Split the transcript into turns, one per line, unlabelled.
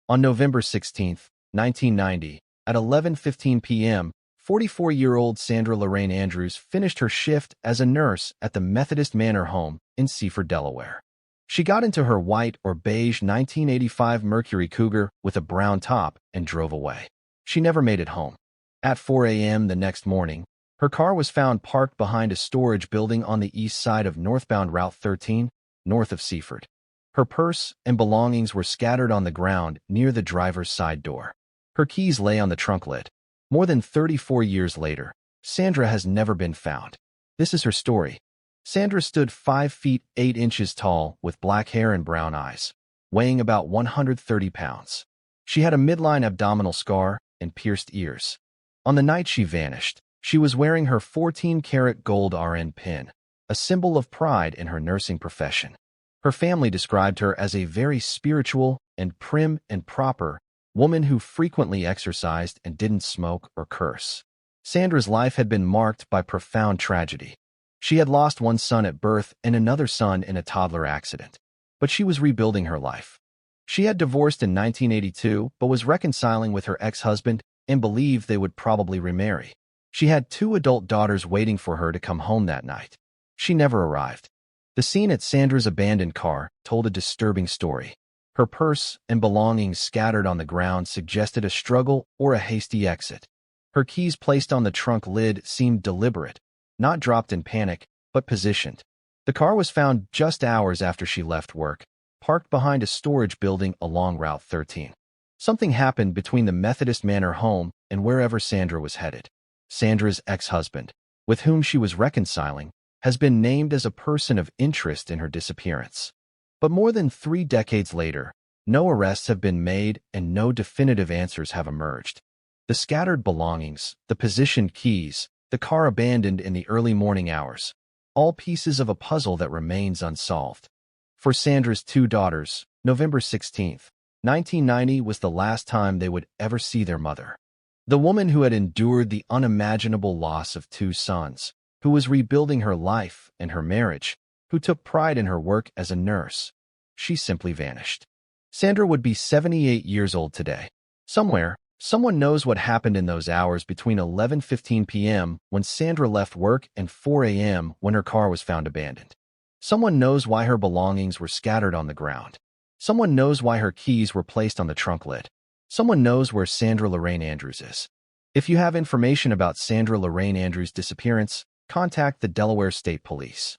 On November 16, 1990, at 11:15 p.m., 44-year-old Sandra Andrews finished her shift as a nurse at the Methodist Manor home in Seaford, Delaware. She got into her white or beige 1985 Mercury Cougar with a brown top and drove away. She never made it home. At 4 a.m. the next morning, her car was found parked behind a storage building on the east side of northbound Route 13, north of Seaford. Her purse and belongings were scattered on the ground near the driver's side door. Her keys lay on the trunk lid. More than 34 years later, Sandra has never been found. This is her story. Sandra stood 5 feet 8 inches tall with black hair and brown eyes, weighing about 130 pounds. She had a midline abdominal scar and pierced ears. On the night she vanished, she was wearing her 14-karat gold RN pin, a symbol of pride in her nursing profession. Her family described her as a very spiritual and prim and proper woman who frequently exercised and didn't smoke or curse. Sandra's life had been marked by profound tragedy. She had lost one son at birth and another son in a toddler accident. But she was rebuilding her life. She had divorced in 1982 but was reconciling with her ex-husband and believed they would probably remarry. She had 2 adult daughters waiting for her to come home that night. She never arrived. The scene at Sandra's abandoned car told a disturbing story. Her purse and belongings scattered on the ground suggested a struggle or a hasty exit. Her keys placed on the trunk lid seemed deliberate, not dropped in panic, but positioned. The car was found just hours after she left work, parked behind a storage building along Route 13. Something happened between the Methodist Manor home and wherever Sandra was headed. Sandra's ex-husband, with whom she was reconciling, has been named as a person of interest in her disappearance. But more than 3 decades later, no arrests have been made and no definitive answers have emerged. The scattered belongings, the positioned keys, the car abandoned in the early morning hours, all pieces of a puzzle that remains unsolved. For Sandra's 2 daughters, November 16, 1990 was the last time they would ever see their mother. The woman who had endured the unimaginable loss of 2 sons, who was rebuilding her life and her marriage, who took pride in her work as a nurse. She simply vanished. Sandra would be 78 years old today. Somewhere, someone knows what happened in those hours between 11:15 p.m. when Sandra left work and 4 a.m. when her car was found abandoned. Someone knows why her belongings were scattered on the ground. Someone knows why her keys were placed on the trunk lid. Someone knows where Sandra Andrews is. If you have information about Sandra Andrews' disappearance, contact the Delaware State Police.